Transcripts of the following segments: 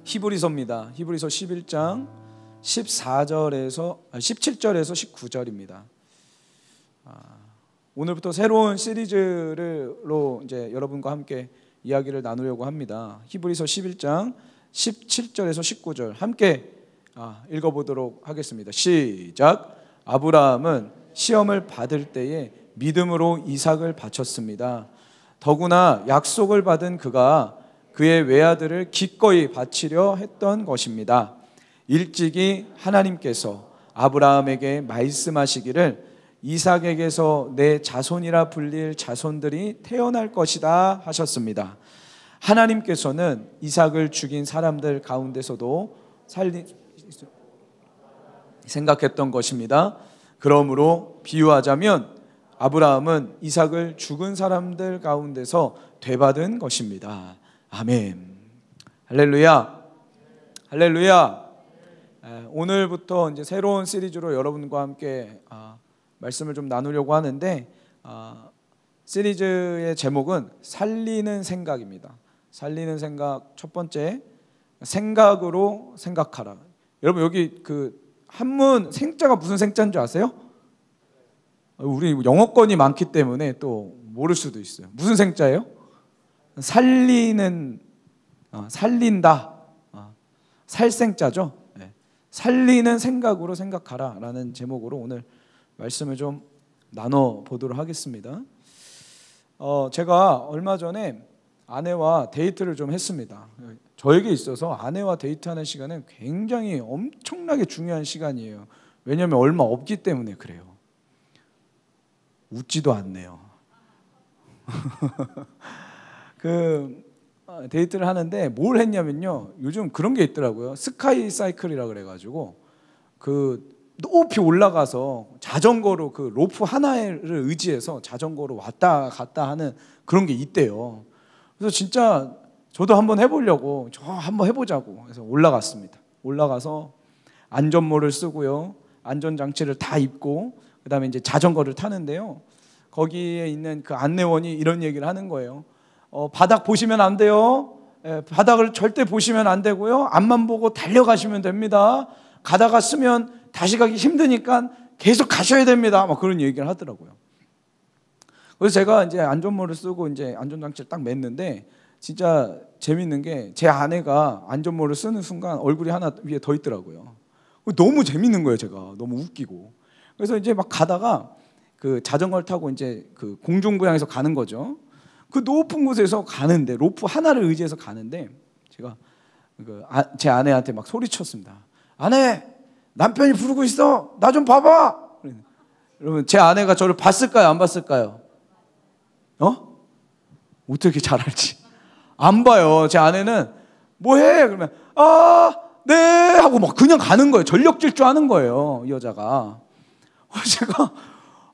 히브리서입니다. 히브리서 11장 17절에서 19절입니다. 오늘부터 새로운 시리즈로 이제 여러분과 함께 이야기를 나누려고 합니다. 히브리서 11장 17절에서 19절 함께 읽어보도록 하겠습니다. 시작. 아브라함은 시험을 받을 때에 믿음으로 이삭을 바쳤습니다. 더구나 약속을 받은 그가 그의 외아들을 기꺼이 바치려 했던 것입니다. 일찍이 하나님께서 아브라함에게 말씀하시기를 이삭에게서 내 자손이라 불릴 자손들이 태어날 것이다 하셨습니다. 하나님께서는 이삭을 죽인 사람들 가운데서도 생각했던 것입니다. 그러므로 비유하자면 아브라함은 이삭을 죽은 사람들 가운데서 되받은 것입니다. 아멘. 할렐루야. 할렐루야. 오늘부터 이제 새로운 시리즈로 여러분과 함께 말씀을 좀 나누려고 하는데 시리즈의 제목은 살리는 생각입니다. 살리는 생각. 첫 번째, 생각으로 생각하라. 여러분 여기 그 한문 생자가 무슨 생자인 줄 아세요? 우리 영어권이 많기 때문에 또 모를 수도 있어요. 무슨 생자예요? 살리는, 살린다, 살생자죠. 살리는 생각으로 생각하라 라는 제목으로 오늘 말씀을 좀 나눠보도록 하겠습니다. 제가 얼마 전에 아내와 데이트를 좀 했습니다. 저에게 있어서 아내와 데이트하는 시간은 굉장히 엄청나게 중요한 시간이에요. 왜냐하면 얼마 없기 때문에 그래요. 웃지도 않네요. 데이트를 하는데 뭘 했냐면요, 요즘 그런 게 있더라고요. 스카이 사이클이라 그래가지고 높이 올라가서 자전거로 로프 하나를 의지해서 자전거로 왔다 갔다 하는 그런 게 있대요. 그래서 진짜 저도 한번 해보려고, 한번 해보자고 해서 올라갔습니다. 올라가서 안전모를 쓰고요, 안전장치를 다 입고 그 다음에 이제 자전거를 타는데요, 거기에 있는 그 안내원이 이런 얘기를 하는 거예요. 바닥 보시면 안 돼요. 바닥을 절대 보시면 안 되고요, 앞만 보고 달려가시면 됩니다. 가다가 쓰면 다시 가기 힘드니까 계속 가셔야 됩니다. 막 그런 얘기를 하더라고요. 그래서 제가 이제 안전모를 쓰고 이제 안전장치를 딱 맸는데 진짜 재밌는 게 제 아내가 안전모를 쓰는 순간 얼굴이 하나 위에 더 있더라고요. 너무 재밌는 거예요. 제가 너무 웃기고. 그래서 이제 막 가다가 그 자전거를 타고 이제 그 공중부양에서 가는 거죠. 그 높은 곳에서 가는데 로프 하나를 의지해서 가는데 제가 제 아내한테 막 소리쳤습니다. 아내, 남편이 부르고 있어. 나 좀 봐봐. 여러분 제 아내가 저를 봤을까요? 안 봤을까요? 어떻게 잘 알지? 안 봐요. 제 아내는 뭐해? 그러면 네 하고 막 그냥 가는 거예요. 전력 질주하는 거예요, 이 여자가. 제가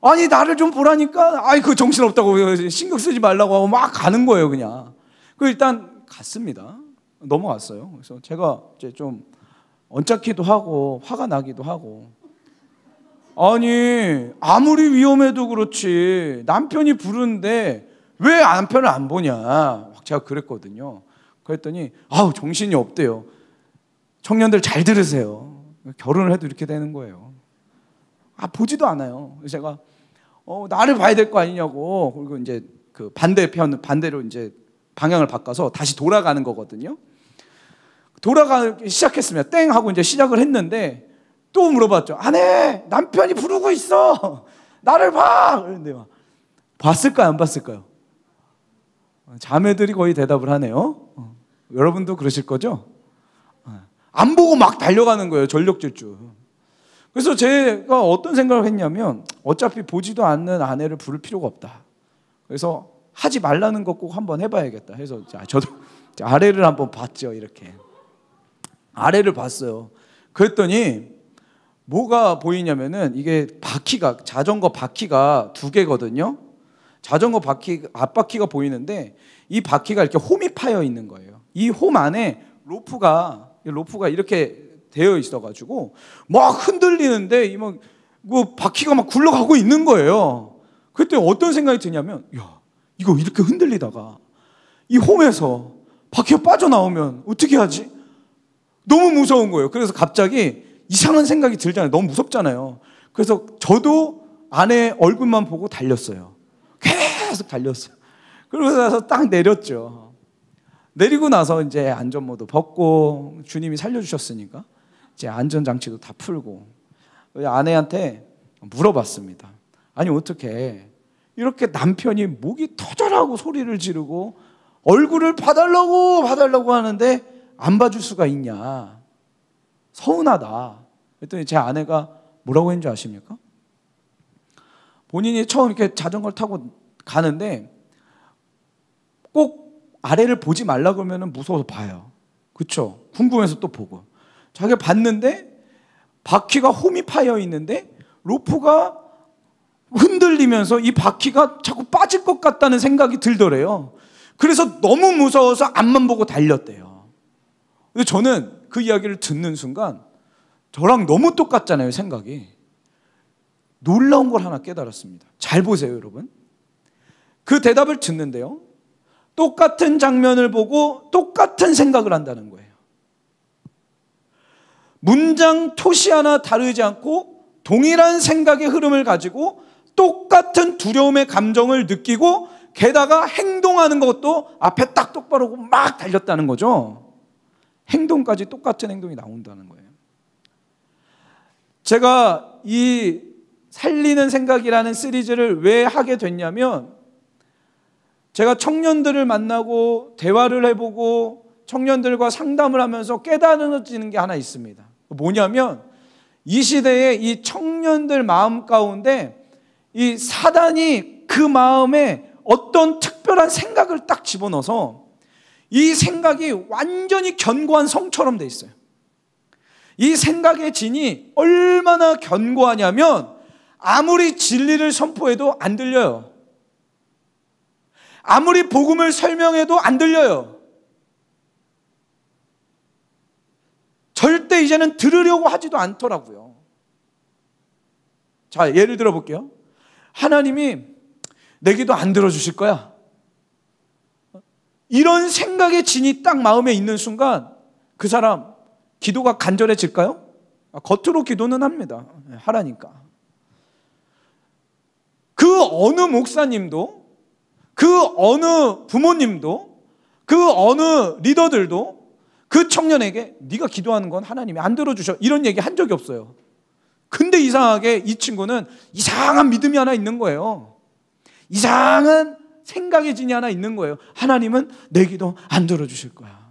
아니 나를 좀 보라니까, 그 정신없다고 신경 쓰지 말라고 하고 막 가는 거예요, 그냥. 일단 갔습니다. 넘어갔어요. 그래서 제가 이제 좀 언짢기도 하고 화가 나기도 하고, 아니 아무리 위험해도 그렇지 남편이 부르는데 왜 남편을 안 보냐, 제가 그랬거든요. 그랬더니 정신이 없대요. 청년들 잘 들으세요. 결혼을 해도 이렇게 되는 거예요. 보지도 않아요. 그래서 제가 나를 봐야 될 거 아니냐고. 그리고 이제 그 반대로 이제 방향을 바꿔서 다시 돌아가는 거거든요. 돌아가기 시작했습니다. 땡 하고 이제 시작을 했는데 또 물어봤죠. 아내, 남편이 부르고 있어. 나를 봐. 그런데 막 봤을까요, 안 봤을까요? 자매들이 거의 대답을 하네요. 여러분도 그러실 거죠? 안 보고 막 달려가는 거예요, 전력 질주. 그래서 제가 어떤 생각을 했냐면 어차피 보지도 않는 아내를 부를 필요가 없다. 그래서 하지 말라는 거 꼭 한번 해봐야겠다 해서 저도 아래를 한번 봤죠. 이렇게 아래를 봤어요. 그랬더니 뭐가 보이냐면은 이게 자전거 바퀴가 두 개거든요. 자전거 바퀴 앞바퀴가 보이는데 이 바퀴가 이렇게 홈이 파여 있는 거예요. 이 홈 안에 로프가 이렇게 되어 있어가지고 막 흔들리는데 그 바퀴가 막 굴러가고 있는 거예요. 그때 어떤 생각이 드냐면, 이거 이렇게 흔들리다가 이 홈에서 바퀴가 빠져나오면 어떻게 하지? 너무 무서운 거예요. 그래서 갑자기 이상한 생각이 들잖아요. 너무 무섭잖아요. 그래서 저도 아내 얼굴만 보고 달렸어요. 계속 달렸어요. 그러고 나서 딱 내렸죠. 내리고 나서 이제 안전모도 벗고 주님이 살려주셨으니까 이제 안전장치도 다 풀고 아내한테 물어봤습니다. 아니 어떻게 이렇게 남편이 목이 터져라고 소리를 지르고 얼굴을 봐달라고 하는데 안 봐줄 수가 있냐. 서운하다. 그랬더니 제 아내가 뭐라고 했는지 아십니까? 본인이 처음 이렇게 자전거를 타고 가는데 꼭 아래를 보지 말라 그러면 무서워서 봐요. 그렇죠? 궁금해서 또 보고. 자기가 봤는데 바퀴가 홈이 파여 있는데 로프가 흔들리면서 이 바퀴가 자꾸 빠질 것 같다는 생각이 들더래요. 그래서 너무 무서워서 앞만 보고 달렸대요. 근데 저는 그 이야기를 듣는 순간 저랑 너무 똑같잖아요, 생각이. 놀라운 걸 하나 깨달았습니다. 잘 보세요, 여러분. 그 대답을 듣는데요. 똑같은 장면을 보고 똑같은 생각을 한다는 거예요. 문장 토시 하나 다르지 않고 동일한 생각의 흐름을 가지고 똑같은 두려움의 감정을 느끼고 게다가 행동하는 것도 앞에 딱 똑바로 하고 막 달렸다는 거죠. 행동까지 똑같은 행동이 나온다는 거예요. 제가 이 살리는 생각이라는 시리즈를 왜 하게 됐냐면 제가 청년들을 만나고 대화를 해보고 청년들과 상담을 하면서 깨달아지는 게 하나 있습니다. 뭐냐면 이 시대에 이 청년들 마음 가운데 이 사단이 그 마음에 어떤 특별한 생각을 딱 집어넣어서 이 생각이 완전히 견고한 성처럼 돼 있어요. 이 생각의 진이 얼마나 견고하냐면 아무리 진리를 선포해도 안 들려요. 아무리 복음을 설명해도 안 들려요. 절대 이제는 들으려고 하지도 않더라고요. 자, 예를 들어 볼게요. 하나님이 내 기도 안 들어주실 거야. 이런 생각의 진이 딱 마음에 있는 순간 그 사람 기도가 간절해질까요? 겉으로 기도는 합니다. 하라니까. 그 어느 목사님도, 그 어느 부모님도, 그 어느 리더들도 그 청년에게 네가 기도하는 건 하나님이 안 들어주셔 이런 얘기 한 적이 없어요. 근데 이상하게 이 친구는 이상한 믿음이 하나 있는 거예요. 이상한 생각의 진이 하나 있는 거예요. 하나님은 내 기도 안 들어주실 거야.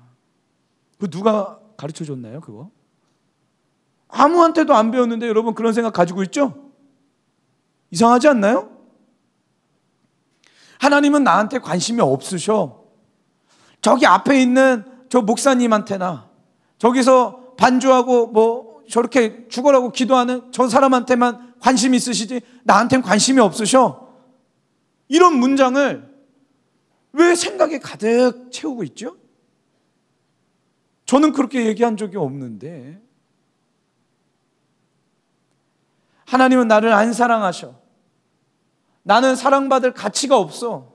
그 누가 가르쳐 줬나요, 그거? 아무한테도 안 배웠는데 여러분 그런 생각 가지고 있죠? 이상하지 않나요? 하나님은 나한테 관심이 없으셔. 저기 앞에 있는 저 목사님한테나 저기서 반주하고 뭐 저렇게 죽어라고 기도하는 저 사람한테만 관심이 있으시지 나한테는 관심이 없으셔. 이런 문장을 왜 생각에 가득 채우고 있죠? 저는 그렇게 얘기한 적이 없는데 하나님은 나를 안 사랑하셔. 나는 사랑받을 가치가 없어.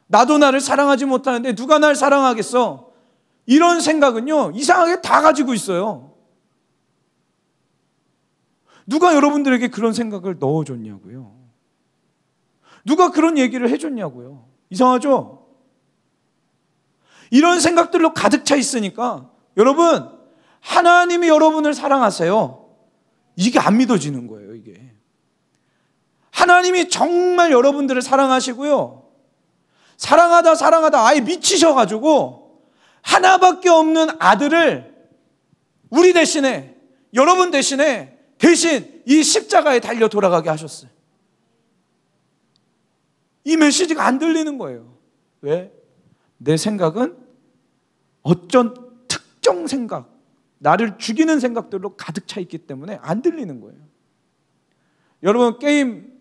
나도 나를 사랑하지 못하는데 누가 날 사랑하겠어? 이런 생각은요, 이상하게 다 가지고 있어요. 누가 여러분들에게 그런 생각을 넣어줬냐고요? 누가 그런 얘기를 해줬냐고요? 이상하죠? 이런 생각들로 가득 차 있으니까 여러분, 하나님이 여러분을 사랑하세요. 이게 안 믿어지는 거예요, 이게. 하나님이 정말 여러분들을 사랑하시고요. 사랑하다 아예 미치셔가지고 하나밖에 없는 아들을 우리 대신에, 여러분 대신 이 십자가에 달려 돌아가게 하셨어요. 이 메시지가 안 들리는 거예요. 왜? 내 생각은 어쩐 특정 생각, 나를 죽이는 생각들로 가득 차 있기 때문에 안 들리는 거예요. 여러분 게임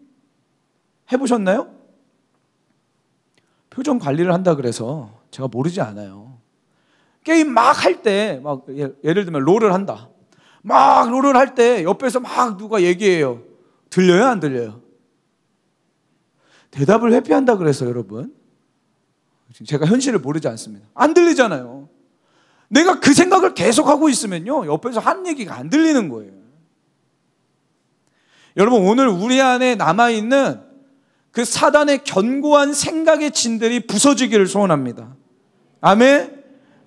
해보셨나요? 표정 관리를 한다 그래서 제가 모르지 않아요. 게임 막 할 때, 막 예를 들면 롤을 한다. 막 롤을 할 때 옆에서 막 누가 얘기해요. 들려요? 안 들려요? 대답을 회피한다 그래서 여러분 제가 현실을 모르지 않습니다. 안 들리잖아요. 내가 그 생각을 계속하고 있으면요, 옆에서 하는 얘기가 안 들리는 거예요. 여러분, 오늘 우리 안에 남아있는 그 사단의 견고한 생각의 진들이 부서지기를 소원합니다. 아멘.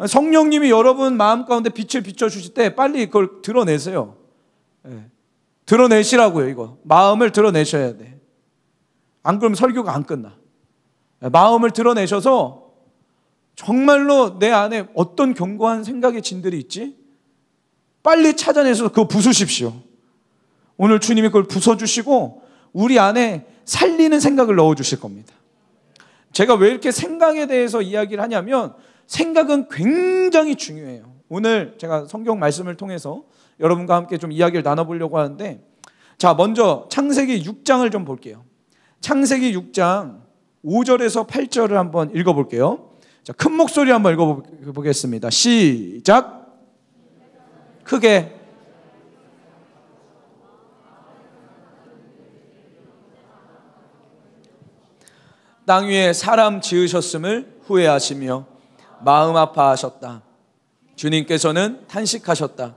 성령님이 여러분 마음 가운데 빛을 비춰주실 때 빨리 그걸 드러내세요. 네. 드러내시라고요. 이거 마음을 드러내셔야 돼. 안 그러면 설교가 안 끝나. 마음을 드러내셔서 정말로 내 안에 어떤 견고한 생각의 진들이 있지? 빨리 찾아내서 그거 부수십시오. 오늘 주님이 그걸 부숴주시고 우리 안에 살리는 생각을 넣어주실 겁니다. 제가 왜 이렇게 생각에 대해서 이야기를 하냐면 생각은 굉장히 중요해요. 오늘 제가 성경 말씀을 통해서 여러분과 함께 좀 이야기를 나눠보려고 하는데, 자, 먼저 창세기 6장을 좀 볼게요. 창세기 6장 5절에서 8절을 한번 읽어볼게요. 자, 큰 목소리 한번 읽어보겠습니다. 시작. 크게. 땅 위에 사람 지으셨음을 후회하시며 마음 아파하셨다. 주님께서는 탄식하셨다.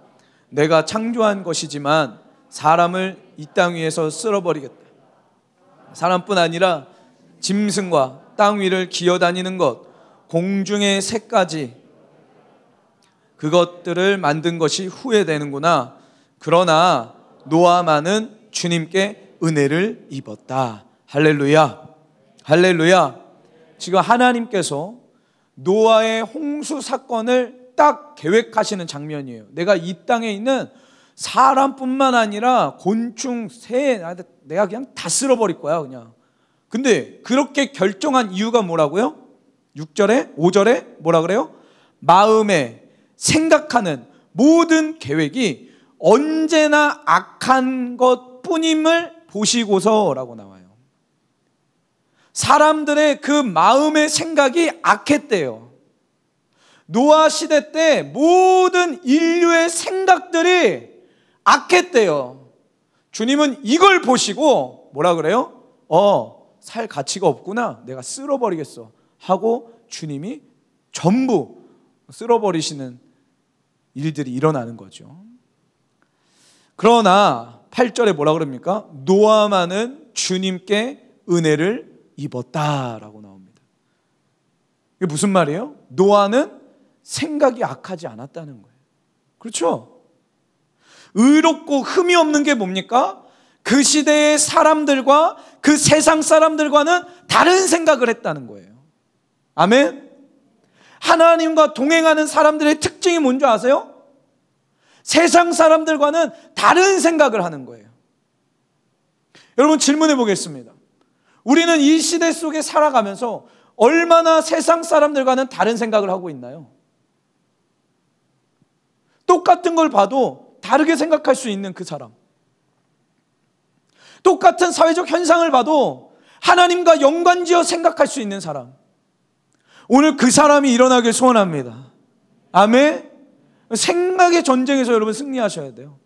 내가 창조한 것이지만 사람을 이 땅 위에서 쓸어버리겠다. 사람뿐 아니라 짐승과 땅 위를 기어다니는 것, 공중의 새까지 그것들을 만든 것이 후회되는구나. 그러나 노아만은 주님께 은혜를 입었다. 할렐루야. 할렐루야. 지금 하나님께서 노아의 홍수 사건을 딱 계획하시는 장면이에요. 내가 이 땅에 있는 사람뿐만 아니라 곤충, 새, 내가 그냥 다 쓸어버릴 거야 그냥. 근데 그렇게 결정한 이유가 뭐라고요? 6절에 5절에 뭐라 그래요? 마음에 생각하는 모든 계획이 언제나 악한 것뿐임을 보시고서라고 나와요. 사람들의 그 마음의 생각이 악했대요. 노아 시대 때 모든 인류의 생각들이 악했대요. 주님은 이걸 보시고 뭐라 그래요? 살 가치가 없구나. 내가 쓸어버리겠어 하고 주님이 전부 쓸어버리시는 일들이 일어나는 거죠. 그러나 8절에 뭐라 그럽니까? 노아만은 주님께 은혜를 입었다라고 나옵니다. 이게 무슨 말이에요? 노아는 생각이 악하지 않았다는 거예요. 그렇죠? 의롭고 흠이 없는 게 뭡니까? 그 시대의 사람들과 그 세상 사람들과는 다른 생각을 했다는 거예요. 아멘? 하나님과 동행하는 사람들의 특징이 뭔지 아세요? 세상 사람들과는 다른 생각을 하는 거예요. 여러분, 질문해 보겠습니다. 우리는 이 시대 속에 살아가면서 얼마나 세상 사람들과는 다른 생각을 하고 있나요? 똑같은 걸 봐도 다르게 생각할 수 있는 그 사람. 똑같은 사회적 현상을 봐도 하나님과 연관지어 생각할 수 있는 사람. 오늘 그 사람이 일어나길 소원합니다. 아멘? 생각의 전쟁에서 여러분 승리하셔야 돼요.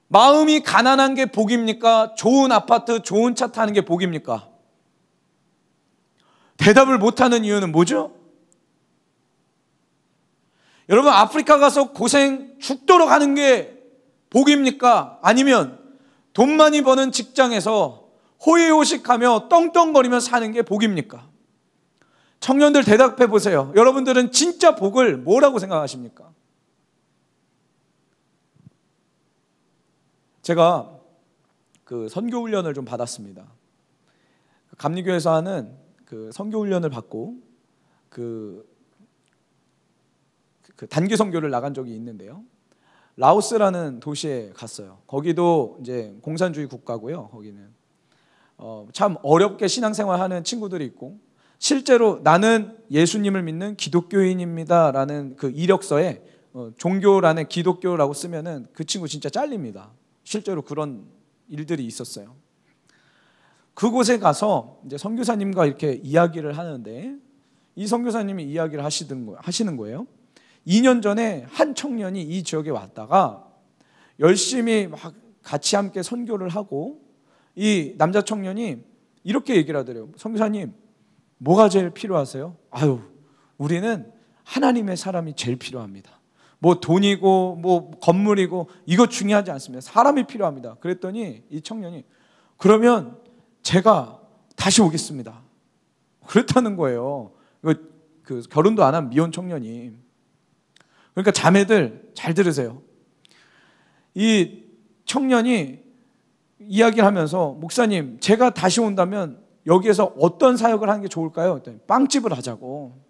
마음이 가난한 게 복입니까? 좋은 아파트, 좋은 차 타는 게 복입니까? 대답을 못하는 이유는 뭐죠? 여러분, 아프리카 가서 고생 죽도록 하는 게 복입니까? 아니면 돈 많이 버는 직장에서 호의호식하며 떵떵거리며 사는 게 복입니까? 청년들 대답해 보세요. 여러분들은 진짜 복을 뭐라고 생각하십니까? 제가 그 선교 훈련을 좀 받았습니다. 감리교에서 하는 그 선교 훈련을 받고 그 단기 선교를 나간 적이 있는데요. 라오스라는 도시에 갔어요. 거기도 이제 공산주의 국가고요. 거기는 참 어렵게 신앙생활하는 친구들이 있고, 실제로 나는 예수님을 믿는 기독교인입니다라는 그 이력서에 종교라는 기독교라고 쓰면은 그 친구 진짜 잘립니다. 실제로 그런 일들이 있었어요. 그곳에 가서 이제 선교사님과 이렇게 이야기를 하는데, 이 선교사님이 이야기를 하시는 거예요. 2년 전에 한 청년이 이 지역에 왔다가 열심히 막 같이 함께 선교를 하고, 이 남자 청년이 이렇게 얘기를 하더래요. 선교사님, 뭐가 제일 필요하세요? 아유, 우리는 하나님의 사람이 제일 필요합니다. 뭐 돈이고 뭐 건물이고 이거 중요하지 않습니다. 사람이 필요합니다. 그랬더니 이 청년이 그러면 제가 다시 오겠습니다. 그랬다는 거예요. 그 결혼도 안 한 미혼 청년이. 그러니까 자매들 잘 들으세요. 이 청년이 이야기를 하면서 목사님 제가 다시 온다면 여기에서 어떤 사역을 하는 게 좋을까요? 빵집을 하자고.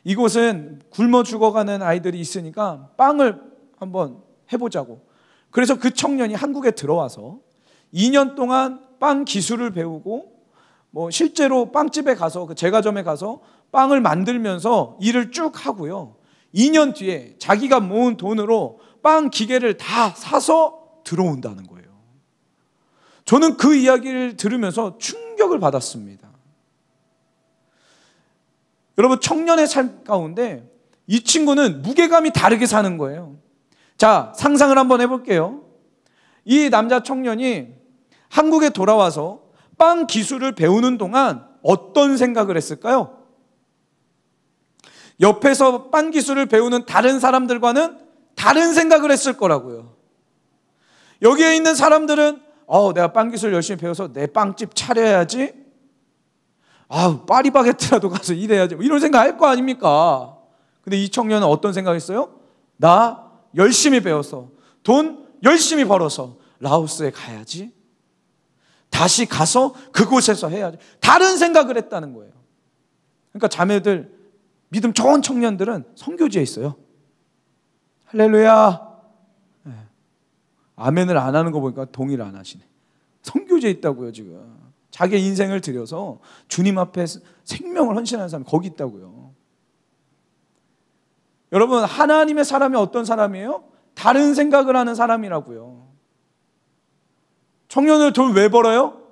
이곳은 굶어 죽어가는 아이들이 있으니까 빵을 한번 해보자고. 그래서 그 청년이 한국에 들어와서 2년 동안 빵 기술을 배우고 뭐 실제로 빵집에 가서 그 제과점에 가서 빵을 만들면서 일을 쭉 하고요. 2년 뒤에 자기가 모은 돈으로 빵 기계를 다 사서 들어온다는 거예요. 저는 그 이야기를 들으면서 충격을 받았습니다. 여러분, 청년의 삶 가운데 이 친구는 무게감이 다르게 사는 거예요. 자, 상상을 한번 해볼게요. 이 남자 청년이 한국에 돌아와서 빵 기술을 배우는 동안 어떤 생각을 했을까요? 옆에서 빵 기술을 배우는 다른 사람들과는 다른 생각을 했을 거라고요. 여기에 있는 사람들은 내가 빵 기술 열심히 배워서 내 빵집 차려야지. 파리바게트라도 가서 일해야지. 이런 생각 할 거 아닙니까? 근데 이 청년은 어떤 생각했어요? 나 열심히 배워서 돈 열심히 벌어서 라오스에 가야지. 다시 가서 그곳에서 해야지. 다른 생각을 했다는 거예요. 그러니까 자매들, 믿음 좋은 청년들은 선교지에 있어요. 할렐루야. 아멘을 안 하는 거 보니까 동의를 안 하시네. 선교지에 있다고요, 지금. 자기 인생을 들여서 주님 앞에 생명을 헌신하는 사람이 거기 있다고요. 여러분, 하나님의 사람이 어떤 사람이에요? 다른 생각을 하는 사람이라고요. 청년을 돈 왜 벌어요?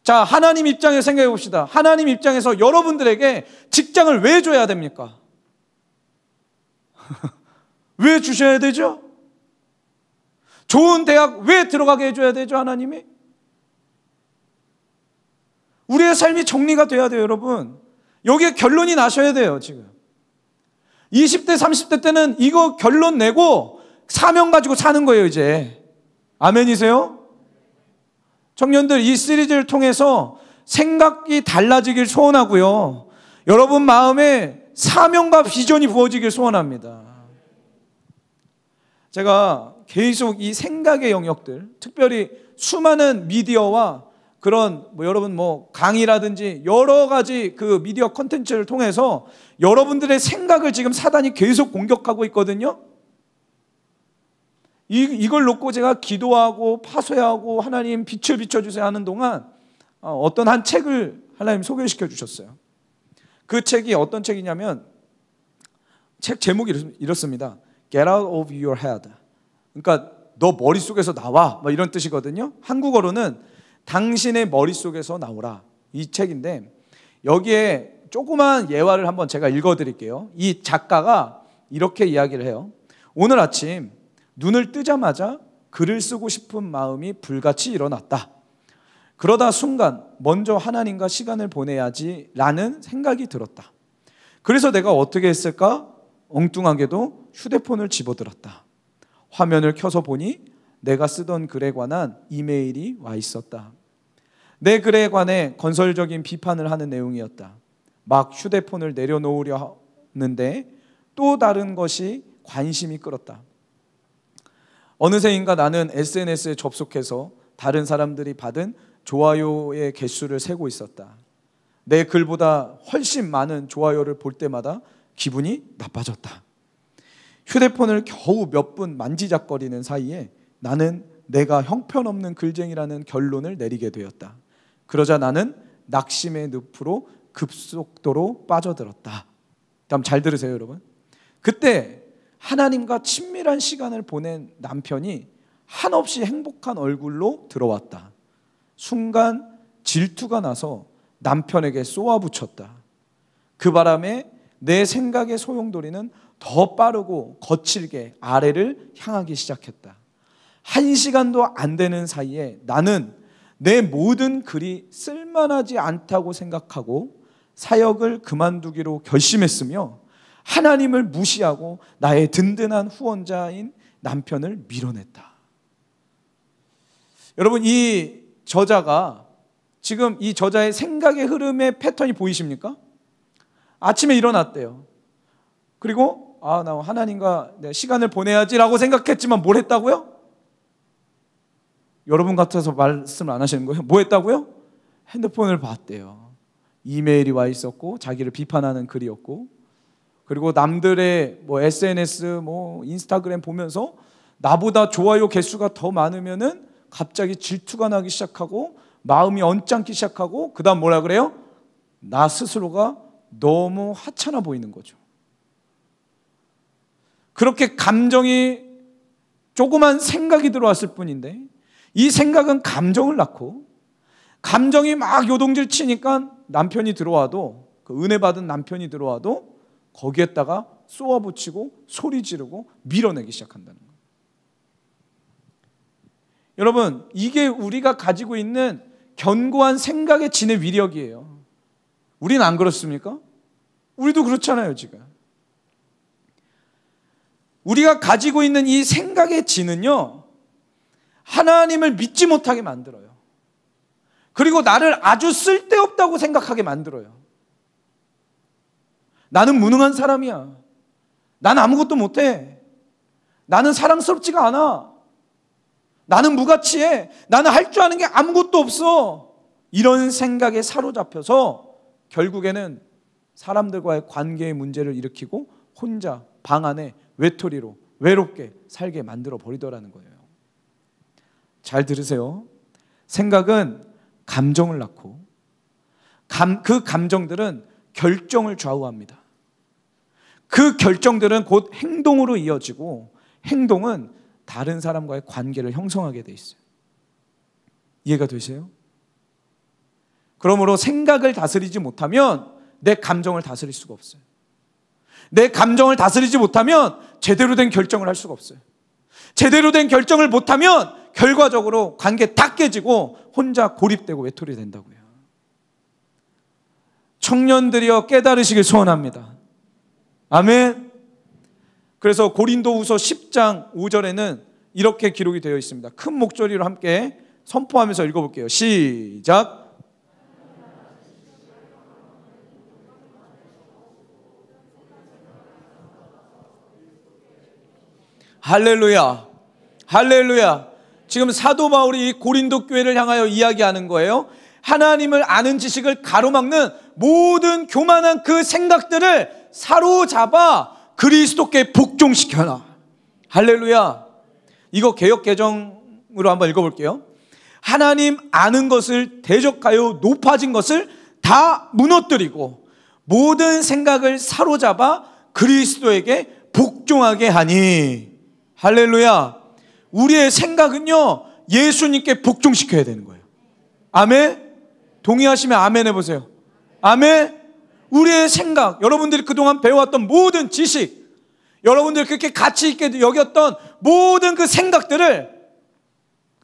자, 하나님 입장에서 생각해 봅시다. 하나님 입장에서 여러분들에게 직장을 왜 줘야 됩니까? 왜 주셔야 되죠? 좋은 대학 왜 들어가게 해줘야 되죠, 하나님이? 우리의 삶이 정리가 돼야 돼요, 여러분. 여기에 결론이 나셔야 돼요, 지금. 20대, 30대 때는 이거 결론 내고 사명 가지고 사는 거예요, 이제. 아멘이세요? 청년들, 이 시리즈를 통해서 생각이 달라지길 소원하고요. 여러분 마음에 사명과 비전이 부어지길 소원합니다. 제가 계속 이 생각의 영역들, 특별히 수많은 미디어와 그런 여러분 강의라든지 여러 가지 그 미디어 콘텐츠를 통해서 여러분들의 생각을 지금 사단이 계속 공격하고 있거든요. 이걸 놓고 제가 기도하고 파쇄하고 하나님 빛을 비춰주세요 하는 동안 어떤 한 책을 하나님 소개시켜 주셨어요. 그 책이 어떤 책이냐면 책 제목이 이렇습니다. Get out of your head. 그러니까 너 머릿속에서 나와, 이런 뜻이거든요. 한국어로는 당신의 머릿속에서 나오라, 이 책인데 여기에 조그만 예화를 한번 제가 읽어드릴게요. 이 작가가 이렇게 이야기를 해요. 오늘 아침 눈을 뜨자마자 글을 쓰고 싶은 마음이 불같이 일어났다. 그러다 순간 먼저 하나님과 시간을 보내야지 라는 생각이 들었다. 그래서 내가 어떻게 했을까? 엉뚱하게도 휴대폰을 집어들었다. 화면을 켜서 보니 내가 쓰던 글에 관한 이메일이 와 있었다. 내 글에 관해 건설적인 비판을 하는 내용이었다. 막 휴대폰을 내려놓으려 하는데 또 다른 것이 관심이 끌었다. 어느새인가 나는 SNS에 접속해서 다른 사람들이 받은 좋아요의 개수를 세고 있었다. 내 글보다 훨씬 많은 좋아요를 볼 때마다 기분이 나빠졌다. 휴대폰을 겨우 몇 분 만지작거리는 사이에 나는 내가 형편없는 글쟁이라는 결론을 내리게 되었다. 그러자 나는 낙심의 늪으로 급속도로 빠져들었다. 다음 잘 들으세요, 여러분. 그때 하나님과 친밀한 시간을 보낸 남편이 한없이 행복한 얼굴로 들어왔다. 순간 질투가 나서 남편에게 쏘아붙였다. 그 바람에 내 생각의 소용돌이는 더 빠르고 거칠게 아래를 향하기 시작했다. 1시간도 안 되는 사이에 나는 내 모든 글이 쓸만하지 않다고 생각하고 사역을 그만두기로 결심했으며 하나님을 무시하고 나의 든든한 후원자인 남편을 밀어냈다. 여러분, 이 저자가 지금 이 저자의 생각의 흐름의 패턴이 보이십니까? 아침에 일어났대요. 그리고 나 하나님과 내 시간을 보내야지라고 생각했지만 뭘 했다고요? 여러분 같아서 말씀을 안 하시는 거예요? 뭐 했다고요? 핸드폰을 봤대요. 이메일이 와 있었고 자기를 비판하는 글이었고, 그리고 남들의 SNS, 인스타그램 보면서 나보다 좋아요 개수가 더 많으면은 갑자기 질투가 나기 시작하고 마음이 언짢기 시작하고, 그 다음 뭐라 그래요? 나 스스로가 너무 하찮아 보이는 거죠. 그렇게 감정이, 조그만 생각이 들어왔을 뿐인데 이 생각은 감정을 낳고, 감정이 막 요동질 치니까 남편이 들어와도, 그 은혜 받은 남편이 들어와도 거기에다가 쏘아붙이고 소리 지르고 밀어내기 시작한다는 거예요. 여러분, 이게 우리가 가지고 있는 견고한 생각의 진의 위력이에요. 우리는 안 그렇습니까? 우리도 그렇잖아요, 지금. 우리가 가지고 있는 이 생각의 진은요, 하나님을 믿지 못하게 만들어요. 그리고 나를 아주 쓸데없다고 생각하게 만들어요. 나는 무능한 사람이야. 나는 아무것도 못해. 나는 사랑스럽지가 않아. 나는 무가치해. 나는 할 줄 아는 게 아무것도 없어. 이런 생각에 사로잡혀서 결국에는 사람들과의 관계의 문제를 일으키고 혼자 방 안에 외톨이로 외롭게 살게 만들어 버리더라는 거예요. 잘 들으세요. 생각은 감정을 낳고 그 감정들은 결정을 좌우합니다. 그 결정들은 곧 행동으로 이어지고 행동은 다른 사람과의 관계를 형성하게 돼 있어요. 이해가 되세요? 그러므로 생각을 다스리지 못하면 내 감정을 다스릴 수가 없어요. 내 감정을 다스리지 못하면 제대로 된 결정을 할 수가 없어요. 제대로 된 결정을 못하면 결과적으로 관계 다 깨지고 혼자 고립되고 외톨이 된다고요. 청년들이여 깨달으시길 소원합니다. 아멘. 그래서 고린도후서 10장 5절에는 이렇게 기록이 되어 있습니다. 큰 목소리로 함께 선포하면서 읽어볼게요. 시작. 할렐루야, 할렐루야. 지금 사도 바울이 고린도 교회를 향하여 이야기하는 거예요. 하나님을 아는 지식을 가로막는 모든 교만한 그 생각들을 사로잡아 그리스도께 복종시켜라. 할렐루야. 이거 개역 개정으로 한번 읽어볼게요. 하나님 아는 것을 대적하여 높아진 것을 다 무너뜨리고 모든 생각을 사로잡아 그리스도에게 복종하게 하니. 할렐루야. 우리의 생각은요, 예수님께 복종시켜야 되는 거예요. 아멘. 동의하시면 아멘 해보세요. 아멘. 우리의 생각, 여러분들이 그동안 배워왔던 모든 지식, 여러분들이 그렇게 가치 있게 여겼던 모든 그 생각들을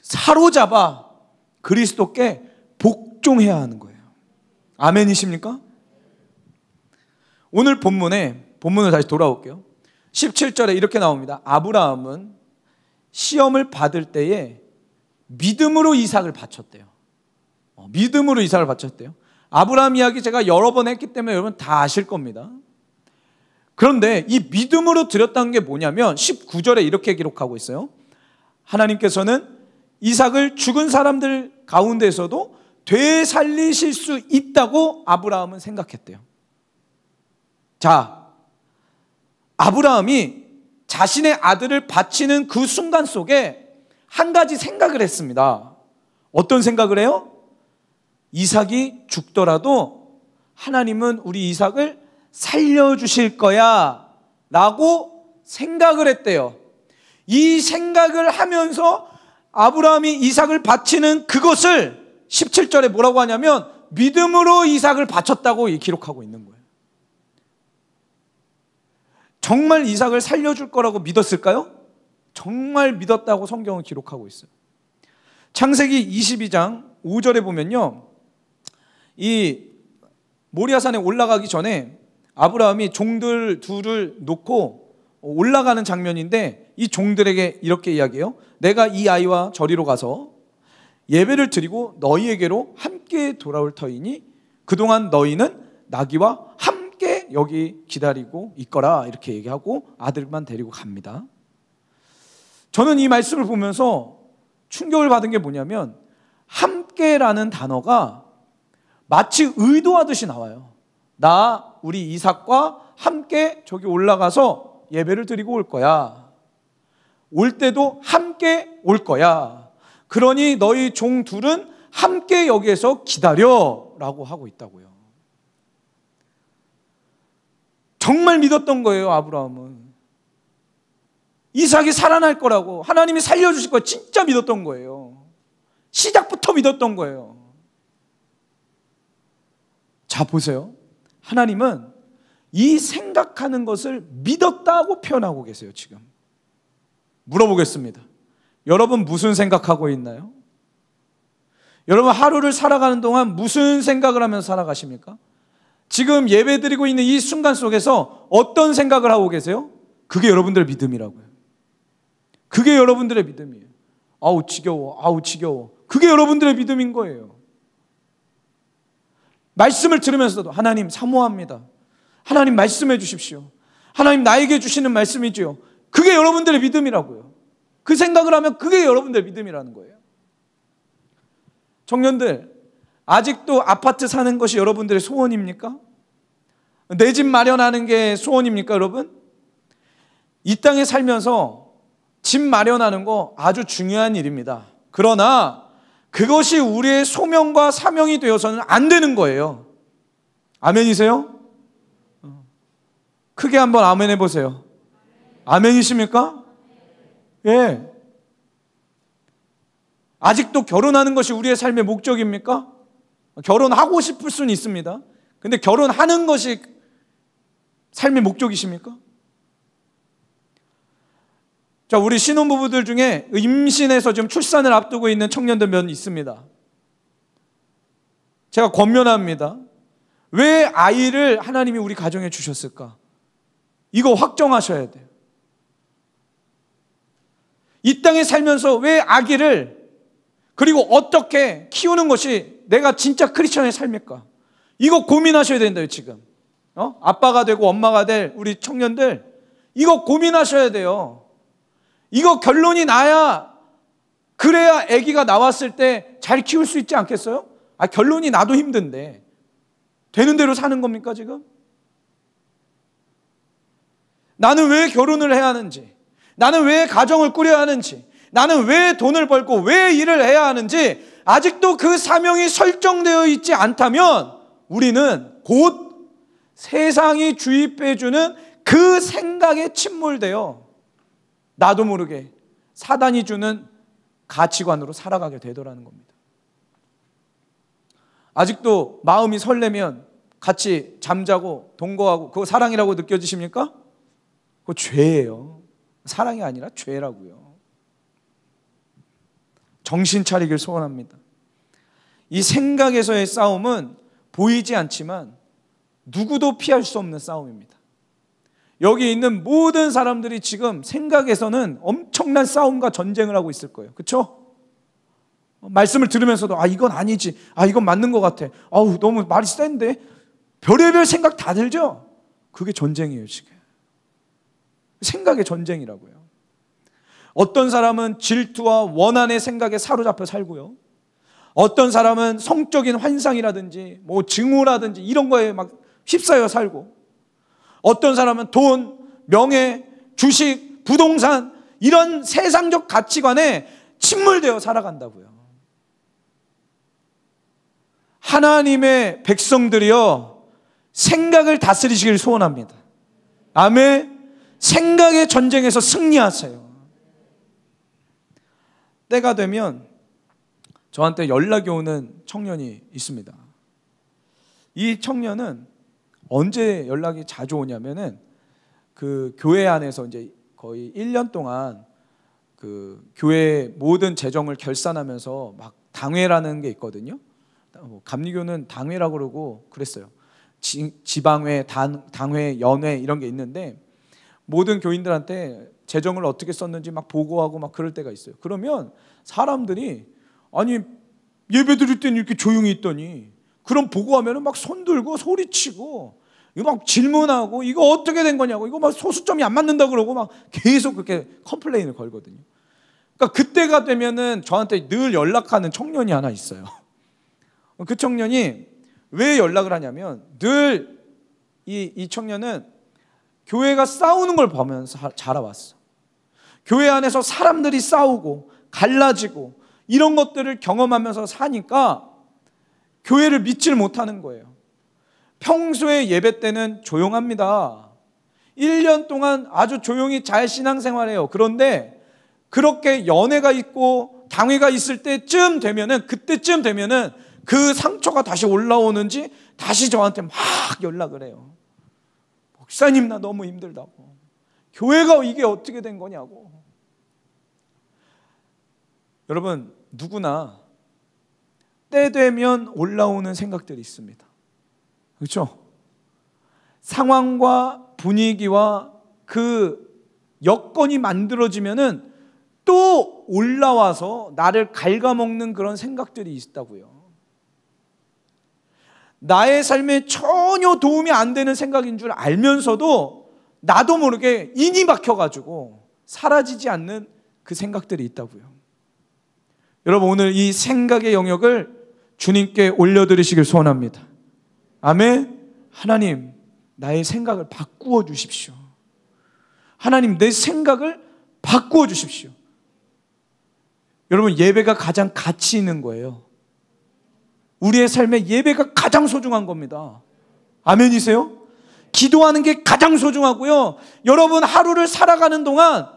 사로잡아 그리스도께 복종해야 하는 거예요. 아멘이십니까? 오늘 본문을 다시 돌아올게요. 17절에 이렇게 나옵니다. 아브라함은 시험을 받을 때에 믿음으로 이삭을 바쳤대요. 믿음으로 이삭을 바쳤대요. 아브라함 이야기 제가 여러 번 했기 때문에 여러분 다 아실 겁니다. 그런데 이 믿음으로 드렸다는 게 뭐냐면 19절에 이렇게 기록하고 있어요. 하나님께서는 이삭을 죽은 사람들 가운데서도 되살리실 수 있다고 아브라함은 생각했대요. 자, 아브라함이 자신의 아들을 바치는 그 순간 속에 한 가지 생각을 했습니다. 어떤 생각을 해요? 이삭이 죽더라도 하나님은 우리 이삭을 살려주실 거야 라고 생각을 했대요. 이 생각을 하면서 아브라함이 이삭을 바치는 그것을 17절에 뭐라고 하냐면 믿음으로 이삭을 바쳤다고 기록하고 있는 거예요. 정말 이삭을 살려줄 거라고 믿었을까요? 정말 믿었다고 성경은 기록하고 있어요. 창세기 22장 5절에 보면요, 이 모리아산에 올라가기 전에 아브라함이 종들 둘을 놓고 올라가는 장면인데, 이 종들에게 이렇게 이야기해요. 내가 이 아이와 저리로 가서 예배를 드리고 너희에게로 함께 돌아올 터이니 그동안 너희는 나귀와 함께 여기 기다리고 있거라, 이렇게 얘기하고 아들만 데리고 갑니다. 저는 이 말씀을 보면서 충격을 받은 게 뭐냐면, 함께라는 단어가 마치 의도하듯이 나와요. 나 우리 이삭과 함께 저기 올라가서 예배를 드리고 올 거야. 올 때도 함께 올 거야. 그러니 너희 종 둘은 함께 여기에서 기다려 라고 하고 있다고요. 정말 믿었던 거예요, 아브라함은. 이삭이 살아날 거라고, 하나님이 살려주실 거 진짜 믿었던 거예요. 시작부터 믿었던 거예요. 자, 보세요. 하나님은 이 생각하는 것을 믿었다고 표현하고 계세요. 지금 물어보겠습니다. 여러분 무슨 생각하고 있나요? 여러분 하루를 살아가는 동안 무슨 생각을 하면서 살아가십니까? 지금 예배드리고 있는 이 순간 속에서 어떤 생각을 하고 계세요? 그게 여러분들의 믿음이라고요. 그게 여러분들의 믿음이에요. 아우 지겨워, 아우 지겨워. 그게 여러분들의 믿음인 거예요. 말씀을 들으면서도 하나님 사모합니다. 하나님 말씀해 주십시오. 하나님 나에게 주시는 말씀이지요. 그게 여러분들의 믿음이라고요. 그 생각을 하면 그게 여러분들의 믿음이라는 거예요. 청년들, 아직도 아파트 사는 것이 여러분들의 소원입니까? 내 집 마련하는 게 소원입니까, 여러분? 이 땅에 살면서 집 마련하는 거 아주 중요한 일입니다. 그러나 그것이 우리의 소명과 사명이 되어서는 안 되는 거예요. 아멘이세요? 크게 한번 아멘 해보세요. 아멘이십니까? 예. 아직도 결혼하는 것이 우리의 삶의 목적입니까? 결혼하고 싶을 수는 있습니다. 근데 결혼하는 것이 삶의 목적이십니까? 자, 우리 신혼부부들 중에 임신해서 지금 출산을 앞두고 있는 청년들 몇 있습니다. 제가 권면합니다. 왜 아이를 하나님이 우리 가정에 주셨을까? 이거 확정하셔야 돼요. 이 땅에 살면서 왜 아기를, 그리고 어떻게 키우는 것이 내가 진짜 크리스천의 삶일까? 이거 고민하셔야 된다요, 지금. 아빠가 되고 엄마가 될 우리 청년들, 이거 고민하셔야 돼요. 이거 결론이 나야, 그래야 아기가 나왔을 때 잘 키울 수 있지 않겠어요? 결론이 나도 힘든데 되는 대로 사는 겁니까, 지금? 나는 왜 결혼을 해야 하는지, 나는 왜 가정을 꾸려야 하는지, 나는 왜 돈을 벌고 왜 일을 해야 하는지 아직도 그 사명이 설정되어 있지 않다면 우리는 곧 세상이 주입해주는 그 생각에 침몰되어 나도 모르게 사단이 주는 가치관으로 살아가게 되더라는 겁니다. 아직도 마음이 설레면 같이 잠자고 동거하고 그거 사랑이라고 느껴지십니까? 그거 죄예요. 사랑이 아니라 죄라고요. 정신 차리길 소원합니다. 이 생각에서의 싸움은 보이지 않지만 누구도 피할 수 없는 싸움입니다. 여기 있는 모든 사람들이 지금 생각에서는 엄청난 싸움과 전쟁을 하고 있을 거예요. 그렇죠? 말씀을 들으면서도 이건 아니지, 이건 맞는 것 같아, 너무 말이 센데, 별의별 생각 다 들죠? 그게 전쟁이에요. 지금 생각의 전쟁이라고요. 어떤 사람은 질투와 원한의 생각에 사로잡혀 살고요, 어떤 사람은 성적인 환상이라든지 증오라든지 이런 거에 막 휩싸여 살고, 어떤 사람은 돈, 명예, 주식, 부동산 이런 세상적 가치관에 침몰되어 살아간다고요. 하나님의 백성들이여, 생각을 다스리시길 소원합니다. 아멘. 생각의 전쟁에서 승리하세요. 때가 되면 저한테 연락이 오는 청년이 있습니다. 이 청년은 언제 연락이 자주 오냐면은 그 교회 안에서 이제 거의 1년 동안 그 교회 모든 재정을 결산하면서 막 당회라는 게 있거든요. 감리교는 당회라고 그러고 그랬어요. 지방회, 당회, 연회 이런 게 있는데 모든 교인들한테 재정을 어떻게 썼는지 막 보고하고 막 그럴 때가 있어요. 그러면 사람들이 아니 예배 드릴 때는 이렇게 조용히 있더니 그럼 보고하면은 막 손들고 소리치고 이거 막 질문하고 이거 어떻게 된 거냐고 이거 막 소수점이 안 맞는다 그러고 막 계속 그렇게 컴플레인을 걸거든요. 그러니까 그때가 되면은 저한테 늘 연락하는 청년이 하나 있어요. 그 청년이 왜 연락을 하냐면 늘 이 청년은 교회가 싸우는 걸 보면서 자라왔어. 교회 안에서 사람들이 싸우고 갈라지고 이런 것들을 경험하면서 사니까 교회를 믿질 못하는 거예요. 평소에 예배 때는 조용합니다. 1년 동안 아주 조용히 잘 신앙생활해요. 그런데 그렇게 연회가 있고 당회가 있을 때쯤 되면은 그때쯤 되면은 그 상처가 다시 올라오는지 다시 저한테 막 연락을 해요. 목사님 나 너무 힘들다고. 교회가 이게 어떻게 된 거냐고. 여러분 누구나 때 되면 올라오는 생각들이 있습니다. 그렇죠? 상황과 분위기와 그 여건이 만들어지면은 또 올라와서 나를 갉아먹는 그런 생각들이 있다고요. 나의 삶에 전혀 도움이 안 되는 생각인 줄 알면서도 나도 모르게 인이 박혀가지고 사라지지 않는 그 생각들이 있다고요. 여러분 오늘 이 생각의 영역을 주님께 올려드리시길 소원합니다. 아멘. 하나님 나의 생각을 바꾸어 주십시오. 하나님 내 생각을 바꾸어 주십시오. 여러분 예배가 가장 가치 있는 거예요. 우리의 삶에 예배가 가장 소중한 겁니다. 아멘이세요? 기도하는 게 가장 소중하고요. 여러분 하루를 살아가는 동안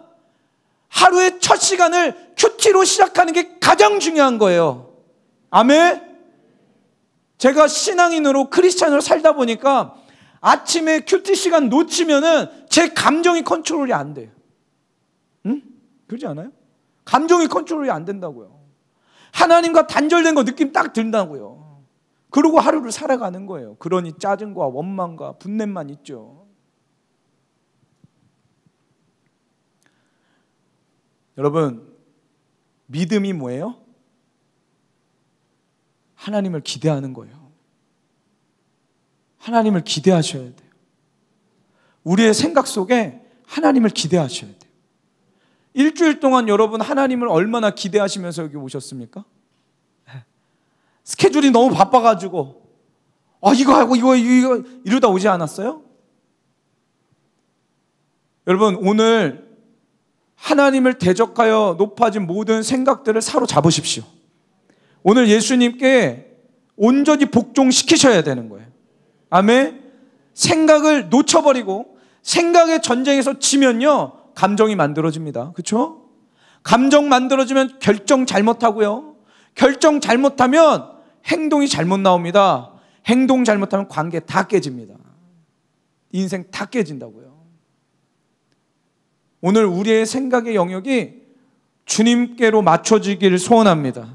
하루의 첫 시간을 큐티로 시작하는 게 가장 중요한 거예요. 아멘. 제가 신앙인으로 크리스찬으로 살다 보니까 아침에 큐티 시간 놓치면은 제 감정이 컨트롤이 안 돼요. 응? 그러지 않아요? 감정이 컨트롤이 안 된다고요. 하나님과 단절된 거 느낌 딱 든다고요. 그러고 하루를 살아가는 거예요. 그러니 짜증과 원망과 분냄만 있죠. 여러분 믿음이 뭐예요? 하나님을 기대하는 거예요. 하나님을 기대하셔야 돼요. 우리의 생각 속에 하나님을 기대하셔야 돼요. 일주일 동안 여러분 하나님을 얼마나 기대하시면서 여기 오셨습니까? 스케줄이 너무 바빠가지고 이거 하고 이거 이러다 오지 않았어요? 여러분 오늘 하나님을 대적하여 높아진 모든 생각들을 사로잡으십시오. 오늘 예수님께 온전히 복종시키셔야 되는 거예요. 아멘. 생각을 놓쳐버리고 생각의 전쟁에서 지면요 감정이 만들어집니다. 그렇죠? 감정 만들어지면 결정 잘못하고요. 결정 잘못하면 행동이 잘못 나옵니다. 행동 잘못하면 관계 다 깨집니다. 인생 다 깨진다고요. 오늘 우리의 생각의 영역이 주님께로 맞춰지기를 소원합니다.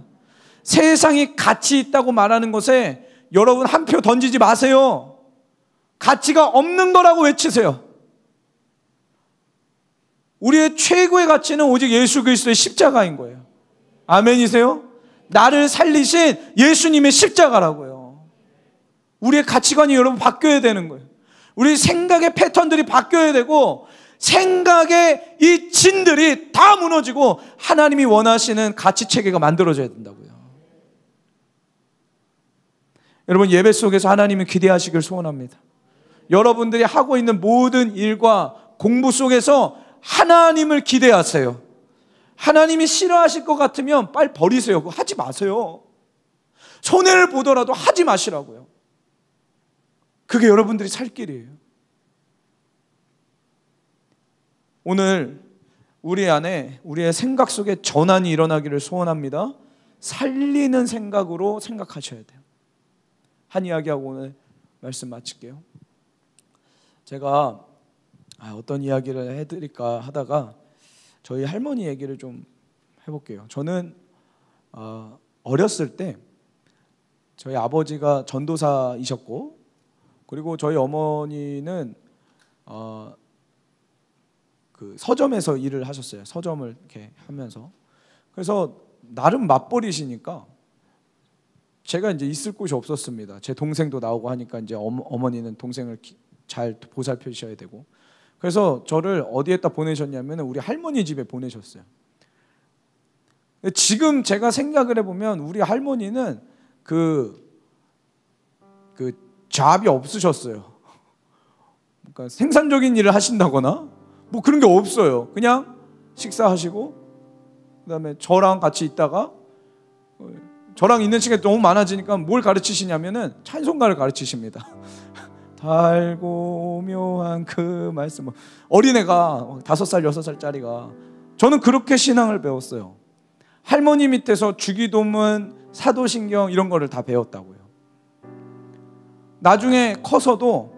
세상이 가치 있다고 말하는 것에 여러분 한 표 던지지 마세요. 가치가 없는 거라고 외치세요. 우리의 최고의 가치는 오직 예수 그리스도의 십자가인 거예요. 아멘이세요? 나를 살리신 예수님의 십자가라고요. 우리의 가치관이 여러분 바뀌어야 되는 거예요. 우리 생각의 패턴들이 바뀌어야 되고 생각의 이 진들이 다 무너지고 하나님이 원하시는 가치 체계가 만들어져야 된다고요. 여러분 예배 속에서 하나님을 기대하시길 소원합니다. 여러분들이 하고 있는 모든 일과 공부 속에서 하나님을 기대하세요. 하나님이 싫어하실 것 같으면 빨리 버리세요. 그거 하지 마세요. 손해를 보더라도 하지 마시라고요. 그게 여러분들이 살 길이에요. 오늘 우리 안에 우리의 생각 속에 전환이 일어나기를 소원합니다. 살리는 생각으로 생각하셔야 돼요. 한 이야기하고 오늘 말씀 마칠게요. 제가 어떤 이야기를 해드릴까 하다가 저희 할머니 얘기를 좀 해볼게요. 저는 어렸을 때 저희 아버지가 전도사이셨고 그리고 저희 어머니는 그 서점에서 일을 하셨어요. 서점을 이렇게 하면서. 그래서 나름 맞벌이시니까 제가 이제 있을 곳이 없었습니다. 제 동생도 나오고 하니까 이제 어머니는 동생을 잘 보살펴 주셔야 되고. 그래서 저를 어디에다 보내셨냐면 우리 할머니 집에 보내셨어요. 지금 제가 생각을 해보면 우리 할머니는 그 잡이 없으셨어요. 그러니까 생산적인 일을 하신다거나 뭐 그런 게 없어요. 그냥 식사하시고 그다음에 저랑 같이 있다가 저랑 있는 시간이 너무 많아지니까 뭘 가르치시냐면은 찬송가를 가르치십니다. 달고 묘한 그 말씀. 어린애가 5살 6살짜리가 저는 그렇게 신앙을 배웠어요. 할머니 밑에서 주기도문, 사도신경 이런 거를 다 배웠다고요. 나중에 커서도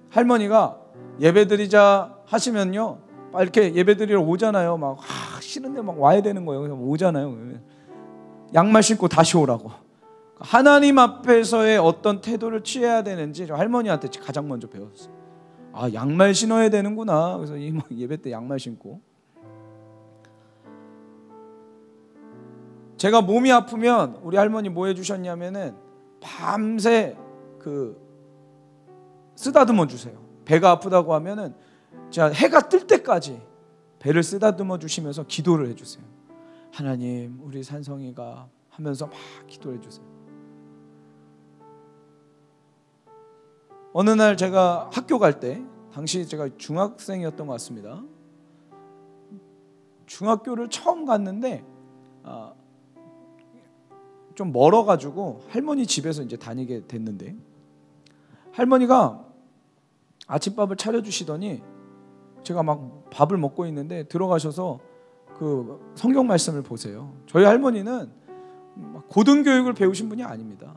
할머니가 예배드리자 하시면요, 이렇게 예배드리러 오잖아요. 막 싫은데 막 와야 되는 거예요. 그래서 오잖아요. 양말 신고 다시 오라고. 하나님 앞에서의 어떤 태도를 취해야 되는지 할머니한테 가장 먼저 배웠어요. 아, 양말 신어야 되는구나. 그래서 예배 때 양말 신고. 제가 몸이 아프면 우리 할머니 뭐 해주셨냐면은 밤새 쓰다듬어 주세요. 배가 아프다고 하면은 제가 해가 뜰 때까지 배를 쓰다듬어 주시면서 기도를 해주세요. 하나님, 우리 산성이가 하면서 막 기도해 주세요. 어느 날 제가 학교 갈 때, 당시 제가 중학생이었던 것 같습니다. 중학교를 처음 갔는데 좀 멀어가지고 할머니 집에서 이제 다니게 됐는데, 할머니가 아침밥을 차려주시더니 제가 막 밥을 먹고 있는데 들어가셔서 그 성경 말씀을 보세요. 저희 할머니는 고등교육을 배우신 분이 아닙니다.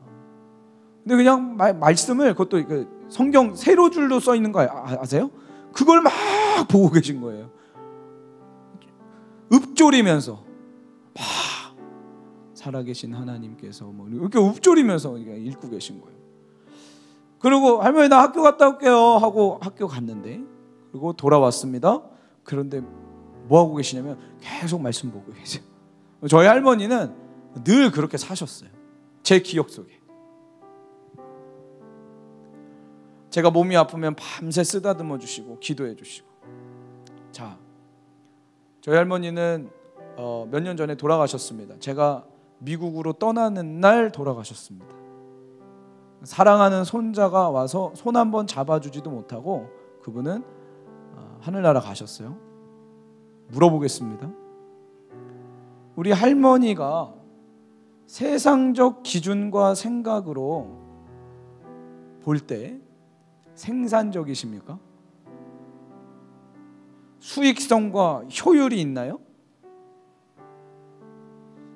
근데 그냥 말씀을, 그것도 그 성경 세로줄로 써 있는 거 아세요? 그걸 막 보고 계신 거예요. 읊조리면서 막 살아계신 하나님께서 뭐 이렇게 읊조리면서 읽고 계신 거예요. 그리고 할머니 나 학교 갔다 올게요 하고 학교 갔는데, 그리고 돌아왔습니다. 그런데 뭐 하고 계시냐면 계속 말씀 보고 계세요. 저희 할머니는 늘 그렇게 사셨어요. 제 기억 속에. 제가 몸이 아프면 밤새 쓰다듬어 주시고 기도해 주시고. 자, 저희 할머니는 몇 년 전에 돌아가셨습니다. 제가 미국으로 떠나는 날 돌아가셨습니다. 사랑하는 손자가 와서 손 한번 잡아주지도 못하고 그분은 하늘나라 가셨어요. 물어보겠습니다. 우리 할머니가 세상적 기준과 생각으로 볼 때 생산적이십니까? 수익성과 효율이 있나요?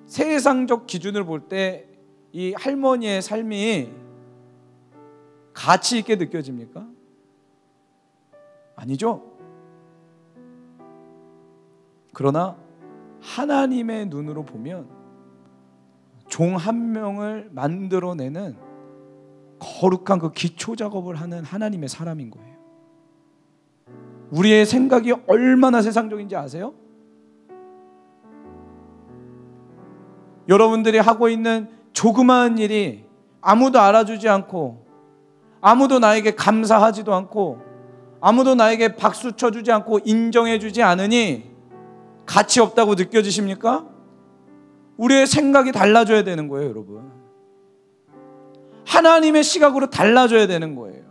세상적 기준을 볼 때 이 할머니의 삶이 가치 있게 느껴집니까? 아니죠. 그러나 하나님의 눈으로 보면 종 한 명을 만들어내는 거룩한 그 기초 작업을 하는 하나님의 사람인 거예요. 우리의 생각이 얼마나 세상적인지 아세요? 여러분들이 하고 있는 조그마한 일이 아무도 알아주지 않고, 아무도 나에게 감사하지도 않고, 아무도 나에게 박수 쳐주지 않고 인정해주지 않으니 가치 없다고 느껴지십니까? 우리의 생각이 달라져야 되는 거예요, 여러분. 하나님의 시각으로 달라져야 되는 거예요.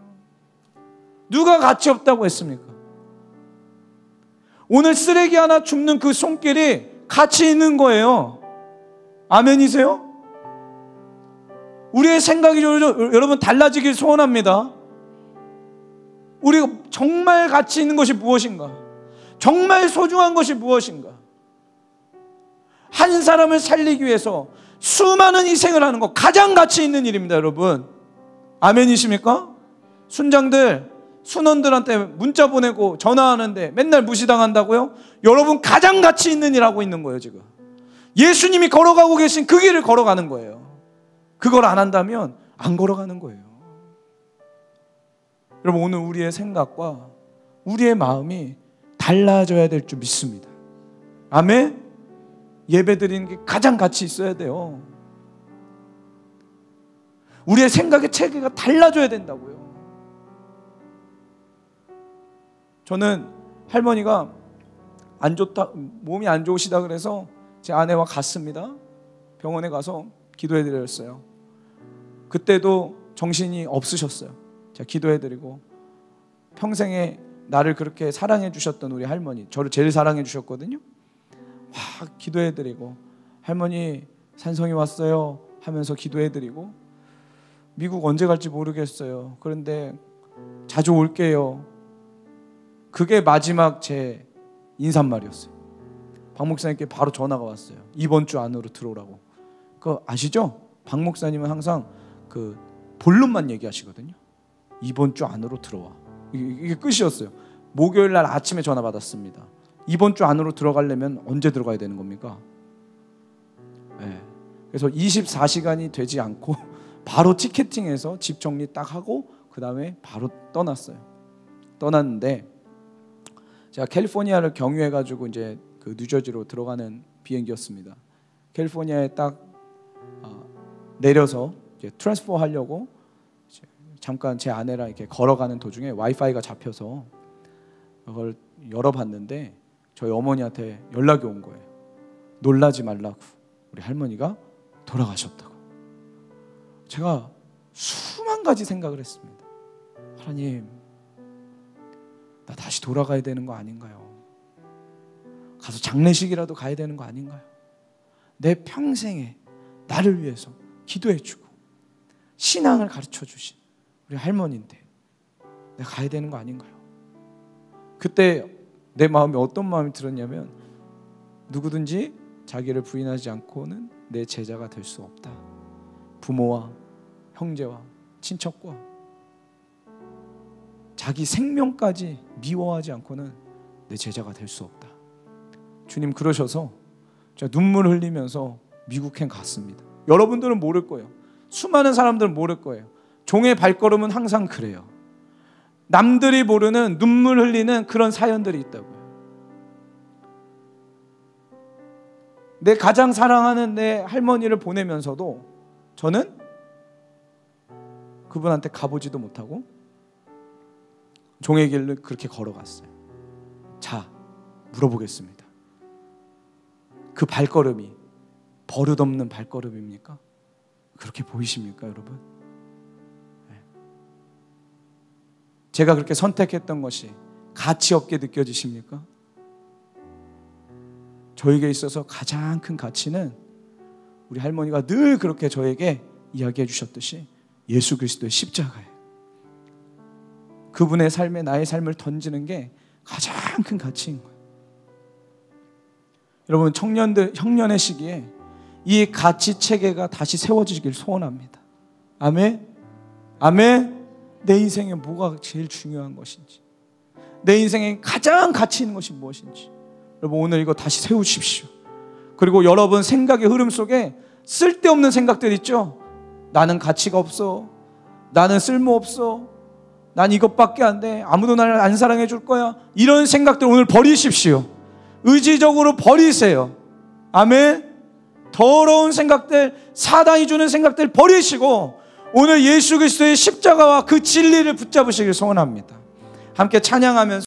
누가 가치 없다고 했습니까? 오늘 쓰레기 하나 줍는 그 손길이 가치 있는 거예요. 아멘이세요? 우리의 생각이 여러분 달라지길 소원합니다. 우리가 정말 가치 있는 것이 무엇인가? 정말 소중한 것이 무엇인가? 한 사람을 살리기 위해서 수많은 희생을 하는 것, 가장 가치 있는 일입니다, 여러분. 아멘이십니까? 순장들, 순원들한테 문자 보내고 전화하는데 맨날 무시당한다고요? 여러분 가장 가치 있는 일 하고 있는 거예요, 지금. 예수님이 걸어가고 계신 그 길을 걸어가는 거예요. 그걸 안 한다면 안 걸어가는 거예요. 여러분, 오늘 우리의 생각과 우리의 마음이 달라져야 될 줄 믿습니다. 아멘? 예배 드리는 게 가장 가치 있어야 돼요. 우리의 생각의 체계가 달라져야 된다고요. 저는 할머니가 몸이 안 좋으시다 그래서 제 아내와 갔습니다. 병원에 가서 기도해 드렸어요. 그때도 정신이 없으셨어요. 제가 기도해 드리고, 평생에 나를 그렇게 사랑해 주셨던 우리 할머니, 저를 제일 사랑해 주셨거든요. 막 기도해 드리고, 할머니 산성이 왔어요 하면서 기도해 드리고, 미국 언제 갈지 모르겠어요. 그런데 자주 올게요. 그게 마지막 제 인사말이었어요. 박 목사님께 바로 전화가 왔어요. 이번 주 안으로 들어오라고. 그거 아시죠? 박 목사님은 항상 그 본론만 얘기하시거든요. 이번 주 안으로 들어와. 이게 끝이었어요. 목요일 날 아침에 전화 받았습니다. 이번 주 안으로 들어가려면 언제 들어가야 되는 겁니까? 네. 그래서 24시간이 되지 않고 바로 티켓팅해서 집 정리 딱 하고 그 다음에 바로 떠났어요. 떠났는데 제가 캘리포니아를 경유해가지고 이제 그 뉴저지로 들어가는 비행기였습니다. 캘리포니아에 딱 내려서 이제 트랜스포 하려고 잠깐 제 아내랑 이렇게 걸어가는 도중에 와이파이가 잡혀서 그걸 열어봤는데 저희 어머니한테 연락이 온 거예요. 놀라지 말라고, 우리 할머니가 돌아가셨다고. 제가 수만 가지 생각을 했습니다. 하나님, 나 다시 돌아가야 되는 거 아닌가요? 가서 장례식이라도 가야 되는 거 아닌가요? 내 평생에 나를 위해서 기도해주고 신앙을 가르쳐주신 우리 할머니인데 내가 가야 되는 거 아닌가요? 그때 내 마음에 어떤 마음이 들었냐면, 누구든지 자기를 부인하지 않고는 내 제자가 될 수 없다. 부모와 형제와 친척과 자기 생명까지 미워하지 않고는 내 제자가 될 수 없다. 주님 그러셔서 제가 눈물 흘리면서 미국행 갔습니다. 여러분들은 모를 거예요. 수많은 사람들은 모를 거예요. 종의 발걸음은 항상 그래요. 남들이 모르는 눈물 흘리는 그런 사연들이 있다고요. 내 가장 사랑하는 내 할머니를 보내면서도 저는 그분한테 가보지도 못하고 종의 길을 그렇게 걸어갔어요. 자, 물어보겠습니다. 그 발걸음이 버릇없는 발걸음입니까? 그렇게 보이십니까, 여러분? 네. 제가 그렇게 선택했던 것이 가치 없게 느껴지십니까? 저에게 있어서 가장 큰 가치는 우리 할머니가 늘 그렇게 저에게 이야기해 주셨듯이 예수 그리스도의 십자가예요. 그분의 삶에 나의 삶을 던지는 게 가장 큰 가치인 거예요. 여러분, 형년의 시기에 이 가치 체계가 다시 세워지길 소원합니다. 아멘? 아멘? 내 인생에 뭐가 제일 중요한 것인지, 내 인생에 가장 가치 있는 것이 무엇인지, 여러분 오늘 이거 다시 세우십시오. 그리고 여러분 생각의 흐름 속에 쓸데없는 생각들 있죠? 나는 가치가 없어, 나는 쓸모없어, 난 이것밖에 안 돼, 아무도 나를 안 사랑해 줄 거야, 이런 생각들 오늘 버리십시오. 의지적으로 버리세요. 아멘. 더러운 생각들, 사단이 주는 생각들 버리시고 오늘 예수 그리스도의 십자가와 그 진리를 붙잡으시길 소원합니다. 함께 찬양하면서